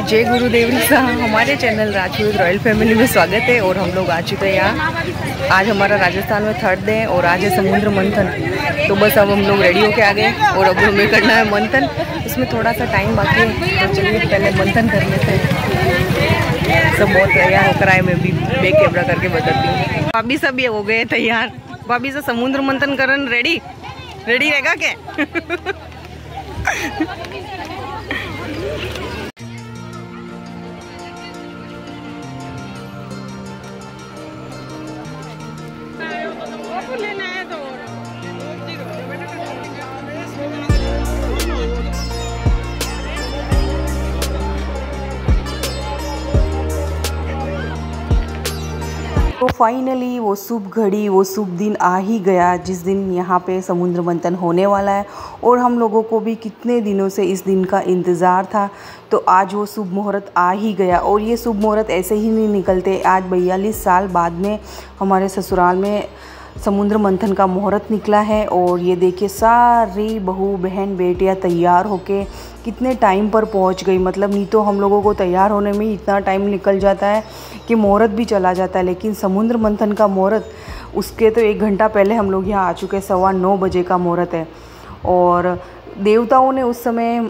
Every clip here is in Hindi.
जय गुरुदेव सा हमारे चैनल राजपूत रॉयल फैमिली में स्वागत है। और हम लोग आ चुके हैं यहाँ। आज हमारा राजस्थान में 3rd डे और आज है समुद्र मंथन। तो बस अब हम लोग रेडी होके आ गए और अब हमें करना है मंथन। इसमें थोड़ा सा टाइम बाकी है, तो चलिए पहले मंथन कर लेते हैं। सब बहुत तैयार होकर आए, मैं भी बैक कैमरा करके बताती हूँ। भाभी सब ये हो गए तैयार। भाभी से समुद्र मंथन करन रेडी रहेगा क्या? लेना है तो फाइनली वो शुभ घड़ी, वो शुभ दिन आ ही गया जिस दिन यहाँ पे समुद्र मंथन होने वाला है। और हम लोगों को भी कितने दिनों से इस दिन का इंतज़ार था। तो आज वो शुभ मुहूर्त आ ही गया। और ये शुभ मुहूर्त ऐसे ही नहीं निकलते। आज 42 साल बाद में हमारे ससुराल में समुद्र मंथन का मुहूर्त निकला है। और ये देखिए सारी बहू बहन बेटियां तैयार होके कितने टाइम पर पहुंच गई। मतलब नहीं तो हम लोगों को तैयार होने में इतना टाइम निकल जाता है कि मुहूर्त भी चला जाता है। लेकिन समुद्र मंथन का मुहूर्त उसके तो 1 घंटा पहले हम लोग यहाँ आ चुके हैं। 9:15 बजे का मुहूर्त है। और देवताओं ने उस समय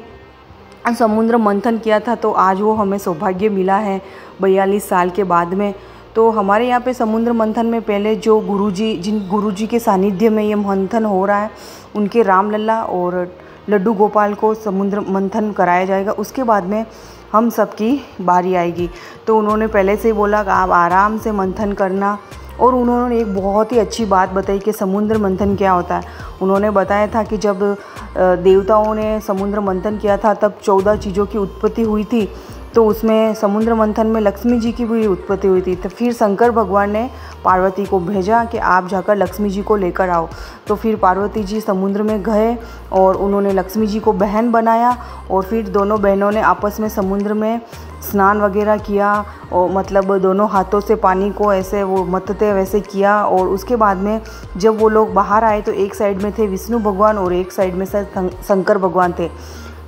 समुद्र मंथन किया था, तो आज वो हमें सौभाग्य मिला है 42 साल के बाद में। तो हमारे यहाँ पे समुद्र मंथन में पहले जो जिन गुरुजी के सानिध्य में ये मंथन हो रहा है, उनके रामलला और लड्डू गोपाल को समुद्र मंथन कराया जाएगा। उसके बाद में हम सबकी बारी आएगी। तो उन्होंने पहले से ही बोला कि आप आराम से मंथन करना। और उन्होंने एक बहुत ही अच्छी बात बताई कि समुद्र मंथन क्या होता है। उन्होंने बताया था कि जब देवताओं ने समुद्र मंथन किया था तब 14 चीज़ों की उत्पत्ति हुई थी। तो उसमें समुद्र मंथन में लक्ष्मी जी की भी उत्पत्ति हुई थी। तो फिर शंकर भगवान ने पार्वती को भेजा कि आप जाकर लक्ष्मी जी को लेकर आओ। तो फिर पार्वती जी समुद्र में गए और उन्होंने लक्ष्मी जी को बहन बनाया। और फिर दोनों बहनों ने आपस में समुद्र में स्नान वगैरह किया। और मतलब दोनों हाथों से पानी को ऐसे वो मथते वैसे किया। और उसके बाद में जब वो लोग बाहर आए तो एक साइड में थे विष्णु भगवान और एक साइड में शंकर भगवान थे।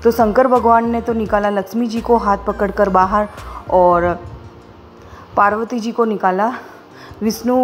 तो शंकर भगवान ने तो निकाला लक्ष्मी जी को हाथ पकड़कर बाहर, और पार्वती जी को निकाला विष्णु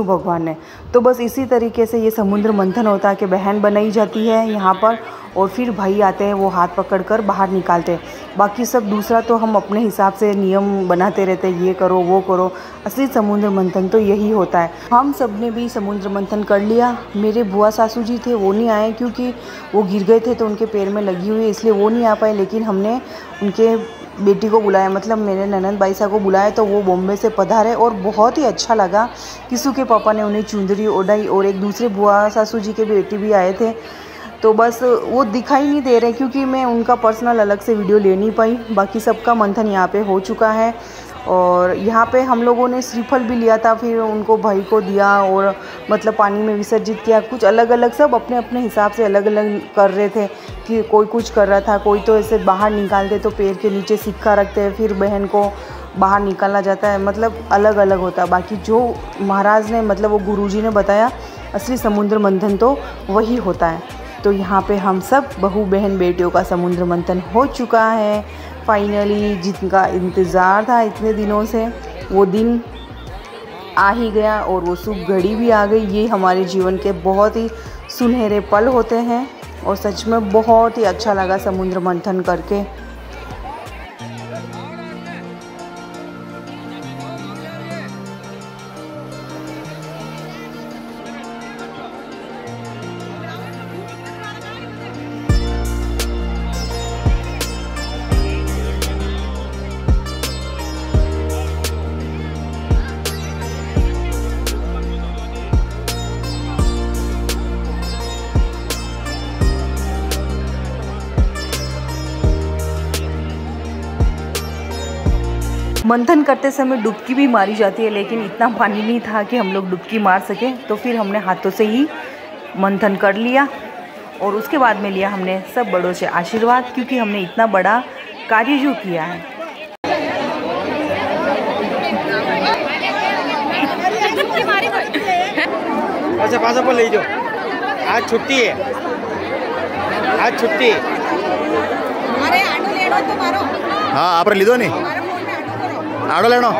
भगवान ने। तो बस इसी तरीके से ये समुद्र मंथन होता है कि बहन बनाई जाती है यहाँ पर, और फिर भाई आते हैं वो हाथ पकड़कर बाहर निकालते हैं। बाकी सब दूसरा तो हम अपने हिसाब से नियम बनाते रहते हैं, ये करो वो करो। असली समुद्र मंथन तो यही होता है। हम सब ने भी समुद्र मंथन कर लिया। मेरे बुआ सासू जी थे, वो नहीं आए क्योंकि वो गिर गए थे तो उनके पैर में लगी हुई है, इसलिए वो नहीं आ पाए। लेकिन हमने उनके बेटी को बुलाया, मतलब मेरे ननंद बाईसा को बुलाया। तो वो बॉम्बे से पधारे और बहुत ही अच्छा लगा। किसू के पापा ने उन्हें चुंदरी ओढ़ाई और एक दूसरे बुआ सासू जी के बेटी भी आए थे। तो बस वो दिखाई नहीं दे रहे क्योंकि मैं उनका पर्सनल अलग से वीडियो ले नहीं पाई। बाकी सबका मंथन यहाँ पे हो चुका है। और यहाँ पे हम लोगों ने श्रीफल भी लिया था, फिर उनको भाई को दिया और मतलब पानी में विसर्जित किया। कुछ अलग अलग, सब अपने अपने हिसाब से अलग अलग कर रहे थे कि कोई कुछ कर रहा था, कोई तो ऐसे बाहर निकालते तो पैर के नीचे सिक्का रखते हैं, फिर बहन को बाहर निकाला जाता है। मतलब अलग अलग होता है। बाकी जो महाराज ने मतलब वो गुरुजी ने बताया, असली समुद्र मंथन तो वही होता है। तो यहाँ पे हम सब बहू बहन बेटियों का समुद्र मंथन हो चुका है फाइनली। जिनका इंतज़ार था इतने दिनों से, वो दिन आ ही गया और वो शुभ घड़ी भी आ गई। ये हमारे जीवन के बहुत ही सुनहरे पल होते हैं और सच में बहुत ही अच्छा लगा समुद्र मंथन करके। मंथन करते समय डुबकी भी मारी जाती है, लेकिन इतना पानी नहीं था कि हम लोग डुबकी मार सकें। तो फिर हमने हाथों से ही मंथन कर लिया। और उसके बाद में लिया हमने सब बड़ों से आशीर्वाद, क्योंकि हमने इतना बड़ा कार्य जो किया है। अच्छा पास पर ले जाओ, आज छुट्टी है, आज छुट्टी। अरे हाँ आप लीधो नहीं आड़ो लेनो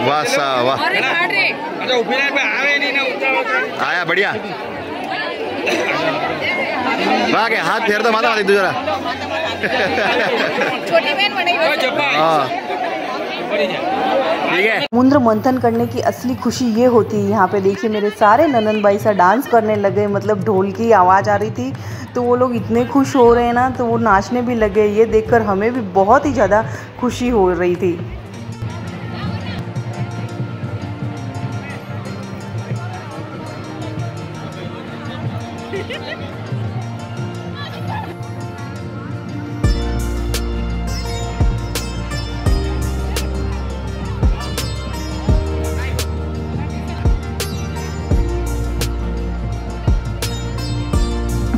वाह सा वाह आया बढ़िया वाह के हाथ फेर दो माता दो जरा हाँ ठीक है। समुद्र मंथन करने की असली खुशी ये होती है, यहाँ पे देखिए मेरे सारे ननन भाई सा डांस करने लगे, मतलब ढोल की आवाज़ आ रही थी तो वो लोग इतने खुश हो रहे हैं ना, तो वो नाचने भी लगे। ये देखकर हमें भी बहुत ही ज़्यादा खुशी हो रही थी।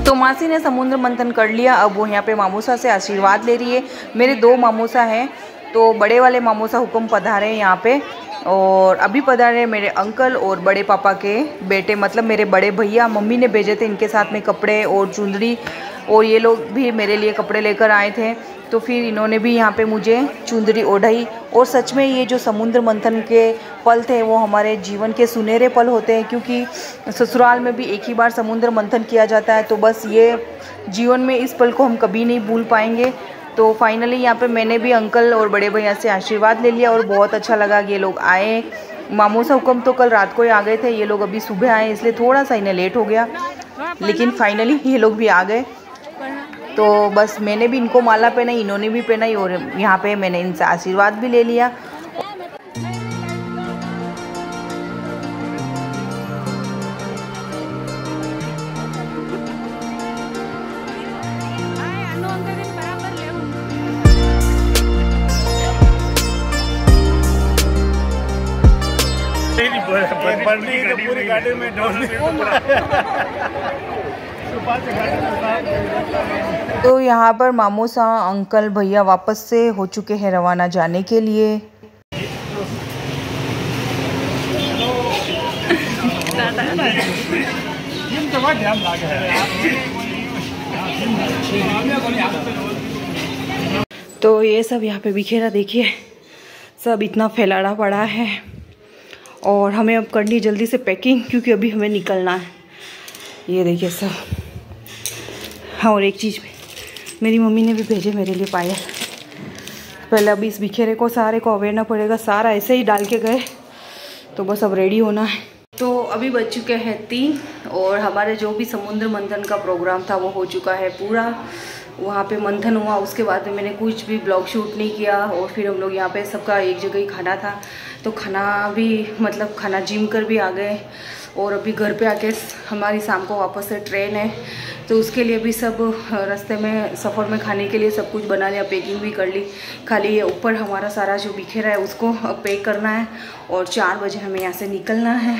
तो मासी ने समुद्र मंथन कर लिया, अब वो यहाँ पे मामूसा से आशीर्वाद ले रही है। मेरे 2 मामूसा हैं, तो बड़े वाले मामूसा हुक्म पधारे हैं यहाँ पे, और अभी पधारे मेरे अंकल और बड़े पापा के बेटे, मतलब मेरे बड़े भैया। मम्मी ने भेजे थे इनके साथ में कपड़े और चुंदरी, और ये लोग भी मेरे लिए कपड़े लेकर आए थे, तो फिर इन्होंने भी यहाँ पे मुझे चुंदरी ओढ़ाई। और सच में ये जो समुद्र मंथन के पल थे वो हमारे जीवन के सुनहरे पल होते हैं, क्योंकि ससुराल में भी एक ही बार समुद्र मंथन किया जाता है, तो बस ये जीवन में इस पल को हम कभी नहीं भूल पाएंगे। तो फाइनली यहाँ पे मैंने भी अंकल और बड़े भैया से आशीर्वाद ले लिया और बहुत अच्छा लगा। ये लोग आए, मामूसा हुक्म तो कल रात को ही आ गए थे, ये लोग अभी सुबह आए, इसलिए थोड़ा सा इन्हें लेट हो गया, लेकिन फाइनली ये लोग भी आ गए। तो बस मैंने भी इनको माला पहनाई, इन्होंने भी पहनाई, और यहाँ पे मैंने इनसे आशीर्वाद भी ले लिया। पूरी गाड़ी में तो यहाँ पर मामूसा अंकल भैया वापस से हो चुके हैं रवाना जाने के लिए। तो ये सब यहाँ पे बिखेरा देखिए, सब इतना फैलाड़ा पड़ा है, और हमें अब करनी जल्दी से पैकिंग, क्योंकि अभी हमें निकलना है। ये देखिए सब। हाँ, और एक चीज़ मेरी मम्मी ने भी भेजे मेरे लिए पायल। पहले अभी इस बिखेरे को सारे को अवेरना पड़ेगा, सारा ऐसे ही डाल के गए, तो बस अब रेडी होना है। तो अभी बज चुके हैं 3, और हमारे जो भी समुद्र मंथन का प्रोग्राम था वो हो चुका है पूरा। वहाँ पे मंथन हुआ, उसके बाद में मैंने कुछ भी ब्लॉग शूट नहीं किया, और फिर हम लोग यहाँ पे सबका एक जगह ही खाना था, तो खाना भी मतलब खाना जिम कर भी आ गए, और अभी घर पे आके हमारी शाम को वापस से ट्रेन है, तो उसके लिए भी सब रास्ते में सफ़र में खाने के लिए सब कुछ बना लिया, पैकिंग भी कर ली। खाली ये ऊपर हमारा सारा जो बिखेरा है उसको पैक करना है, और 4 बजे हमें यहाँ से निकलना है।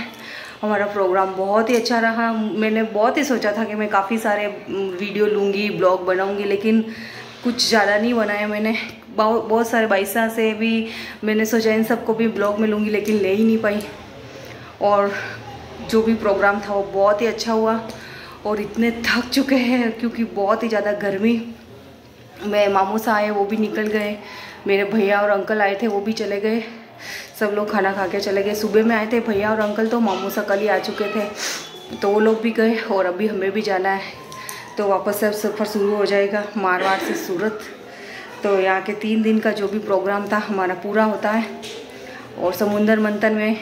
हमारा प्रोग्राम बहुत ही अच्छा रहा। मैंने बहुत ही सोचा था कि मैं काफ़ी सारे वीडियो लूँगी, ब्लॉग बनाऊँगी, लेकिन कुछ ज़्यादा नहीं बनाया मैंने। बहुत सारे बाइसा से भी मैंने सोचा इन सबको भी ब्लॉग में लूँगी, लेकिन ले ही नहीं पाई। और जो भी प्रोग्राम था वो बहुत ही अच्छा हुआ, और इतने थक चुके हैं क्योंकि बहुत ही ज़्यादा गर्मी में। मामूसा आए, वो भी निकल गए, मेरे भैया और अंकल आए थे वो भी चले गए, सब लोग खाना खा के चले गए। सुबह में आए थे भैया और अंकल, तो मामूसा कल ही आ चुके थे, तो वो लोग भी गए, और अभी हमें भी जाना है, तो वापस से सफ़र शुरू हो जाएगा मारवाड़ से सूरत। तो यहाँ के 3 दिन का जो भी प्रोग्राम था हमारा पूरा होता है। और समुद्र मंथन में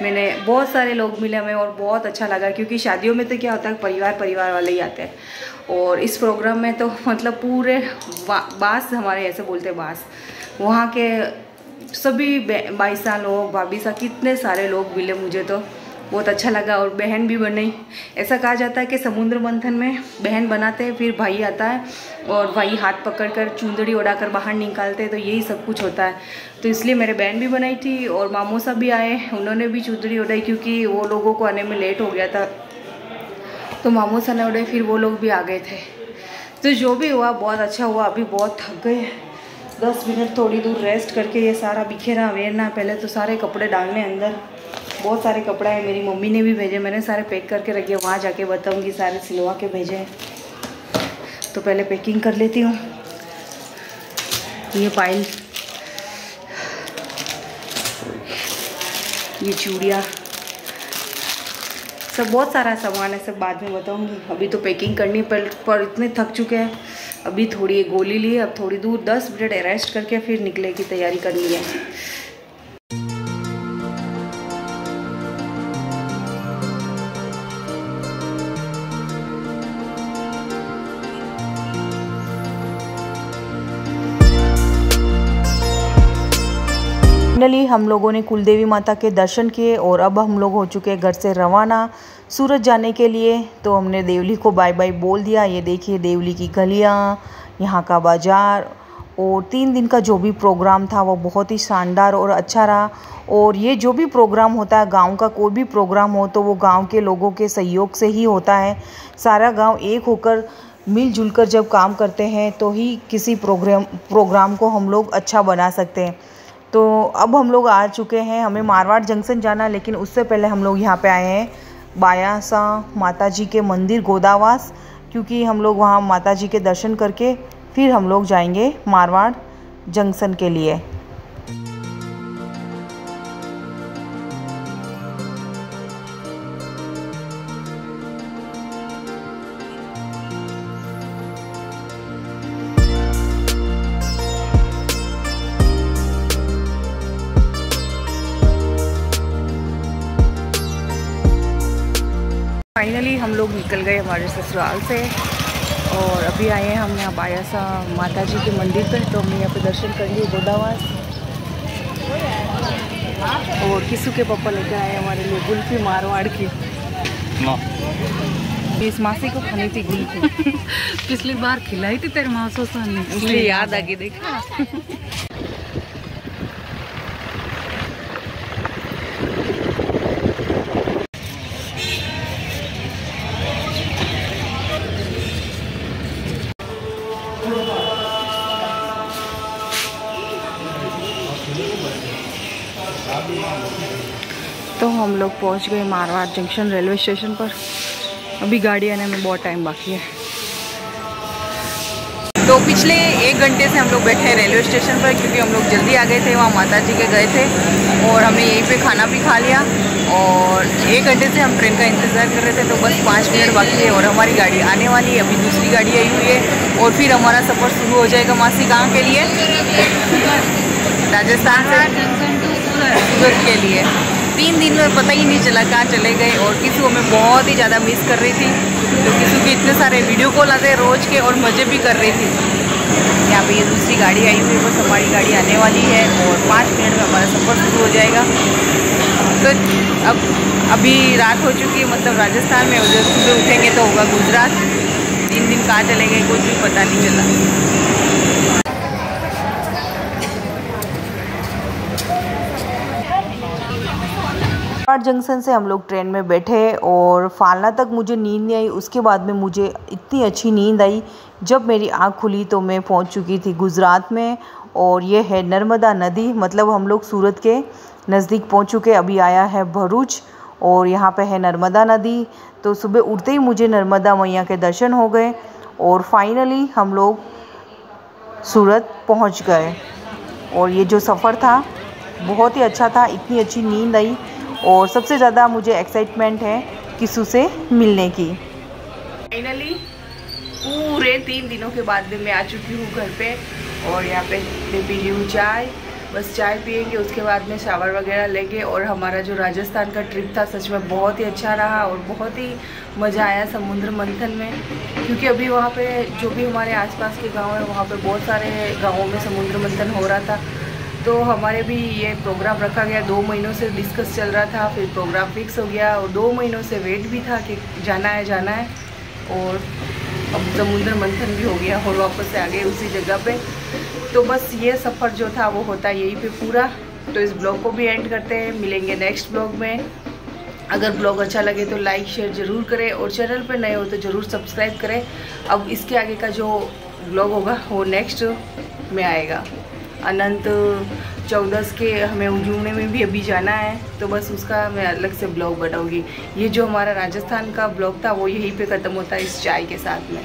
मैंने बहुत सारे लोग मिले हमें, और बहुत अच्छा लगा, क्योंकि शादियों में तो क्या होता है परिवार वाले ही आते हैं, और इस प्रोग्राम में तो मतलब पूरे बास, हमारे ऐसे बोलते हैं बास, वहाँ के सभी बाईसा लोग, भाभीसा, कितने सारे लोग मिले मुझे, तो बहुत अच्छा लगा। और बहन भी बनी। ऐसा कहा जाता है कि समुद्र मंथन में बहन बनाते हैं, फिर भाई आता है और भाई हाथ पकड़कर चुंदड़ी उड़ाकर बाहर निकालते हैं, तो यही सब कुछ होता है। तो इसलिए मेरे बहन भी बनाई थी, और मामूसा भी आए, उन्होंने भी चुंदड़ी उड़ाई, क्योंकि वो लोगों को आने में लेट हो गया था, तो मामूसा ने उड़ाई, फिर वो लोग भी आ गए थे। तो जो भी हुआ बहुत अच्छा हुआ। अभी बहुत थक गए, 10 मिनट थोड़ी दूर रेस्ट करके ये सारा बिखेरा वेरना, पहले तो सारे कपड़े डालने अंदर। बहुत सारे कपड़े हैं, मेरी मम्मी ने भी भेजे, मैंने सारे पैक करके रखे, वहाँ जाके बताऊँगी सारे सिलवा के भेजे हैं। तो पहले पैकिंग कर लेती हूँ। ये पायल, ये चूड़ियाँ, सब बहुत सारा सामान है, सब बाद में बताऊँगी। अभी तो पैकिंग करनी पर इतने थक चुके हैं। अभी थोड़ी गोली ली, अब थोड़ी दूर 10 मिनट रेस्ट करके फिर निकले की तैयारी करनी है। फाइनली हम लोगों ने कुलदेवी माता के दर्शन किए और अब हम लोग हो चुके हैं घर से रवाना सूरत जाने के लिए। तो हमने देवली को बाय बाय बोल दिया। ये देखिए देवली की गलियाँ, यहाँ का बाज़ार, और 3 दिन का जो भी प्रोग्राम था वो बहुत ही शानदार और अच्छा रहा। और ये जो भी प्रोग्राम होता है, गांव का कोई भी प्रोग्राम हो तो वो गांव के लोगों के सहयोग से ही होता है। सारा गांव एक होकर मिलजुल कर जब काम करते हैं तो ही किसी प्रोग्राम को हम लोग अच्छा बना सकते हैं। तो अब हम लोग आ चुके हैं, हमें मारवाड़ जंक्शन जाना, लेकिन उससे पहले हम लोग यहाँ पे आए हैं बायासा माता जी के मंदिर गोदावास, क्योंकि हम लोग वहाँ माता जी के दर्शन करके फिर हम लोग जाएंगे मारवाड़ जंक्शन के लिए। फाइनली हम लोग निकल गए हमारे ससुराल से और अभी आए हैं हम यहाँ बायासा माता जी के मंदिर पर। तो हमने यहाँ पे दर्शन कर लिए गोदावास, और किसू के पापा लेकर आए हमारे लिए गुल्फी मारवाड़ की। इस मासी को खानी थी गुल्फी। पिछली बार खिलाई थी तेरे मासो ने, इसलिए याद आ गई। देखा तो हम लोग पहुंच गए मारवाड़ जंक्शन रेलवे स्टेशन पर। अभी गाड़ी आने में बहुत टाइम बाकी है। तो पिछले 1 घंटे से हम लोग बैठे हैं रेलवे स्टेशन पर, क्योंकि हम लोग जल्दी आ गए थे, वहाँ माता जी के गए थे और हमने यहीं पे खाना भी खा लिया। और 1 घंटे से हम ट्रेन का इंतज़ार कर रहे थे, तो बस 5 मिनट बाकी है और हमारी गाड़ी आने वाली है। अभी दूसरी गाड़ी आई हुई है और फिर हमारा सफ़र शुरू हो जाएगा। मासी कहाँ के लिए? राजस्थान से सूरत के लिए। 3 दिन में पता ही नहीं चला कहाँ चले गए, और किसी को मैं बहुत ही ज़्यादा मिस कर रही थी। तो किसी के इतने सारे वीडियो कॉल आते रोज़ के और मज़े भी कर रही थी। यहाँ पे ये दूसरी गाड़ी आई हुई है, बस हमारी गाड़ी आने वाली है और 5 मिनट में हमारा सफ़र शुरू हो जाएगा। तो अब अभी रात हो चुकी है, मतलब राजस्थान में, उधर सुबह उठेंगे तो होगा गुजरात। 3 दिन कहाँ चले गए कुछ भी पता नहीं चला। मारवाड़ जंक्शन से हम लोग ट्रेन में बैठे और फालना तक मुझे नींद नहीं आई। उसके बाद में मुझे इतनी अच्छी नींद आई, जब मेरी आँख खुली तो मैं पहुंच चुकी थी गुजरात में। और ये है नर्मदा नदी, मतलब हम लोग सूरत के नज़दीक पहुंच चुके। अभी आया है भरूच और यहाँ पे है नर्मदा नदी। तो सुबह उठते ही मुझे नर्मदा मैया के दर्शन हो गए और फाइनली हम लोग सूरत पहुँच गए। और ये जो सफ़र था बहुत ही अच्छा था, इतनी अच्छी नींद आई। और सबसे ज़्यादा मुझे एक्साइटमेंट है किसू से मिलने की। फाइनली पूरे 3 दिनों के बाद में मैं आ चुकी हूँ घर पे, और यहाँ पे पी ली हूँ चाय। बस चाय पियेंगे, उसके बाद में शावर वगैरह लेंगे। और हमारा जो राजस्थान का ट्रिप था सच में बहुत ही अच्छा रहा और बहुत ही मज़ा आया समुद्र मंथन में, क्योंकि अभी वहाँ पे जो भी हमारे आसपास के गांव है वहाँ पे बहुत सारे गाँवों में समुद्र मंथन हो रहा था। तो हमारे भी ये प्रोग्राम रखा गया। 2 महीनों से डिस्कस चल रहा था, फिर प्रोग्राम फिक्स हो गया और 2 महीनों से वेट भी था कि जाना है। और अब समुद्र मंथन भी हो गया और वापस से आ गए उसी जगह पे। तो बस ये सफ़र जो था वो होता है यहीं पे पूरा। तो इस ब्लॉग को भी एंड करते हैं, मिलेंगे नेक्स्ट ब्लॉग में। अगर ब्लॉग अच्छा लगे तो लाइक शेयर ज़रूर करें, और चैनल पर नए हो तो ज़रूर सब्सक्राइब करें। अब इसके आगे का जो ब्लॉग होगा वो नेक्स्ट में आएगा। अनंत चौदस के हमें उज्जूने में भी अभी जाना है, तो बस उसका मैं अलग से ब्लॉग बनाऊँगी। ये जो हमारा राजस्थान का ब्लॉग था वो यहीं पे ख़त्म होता है इस चाय के साथ में।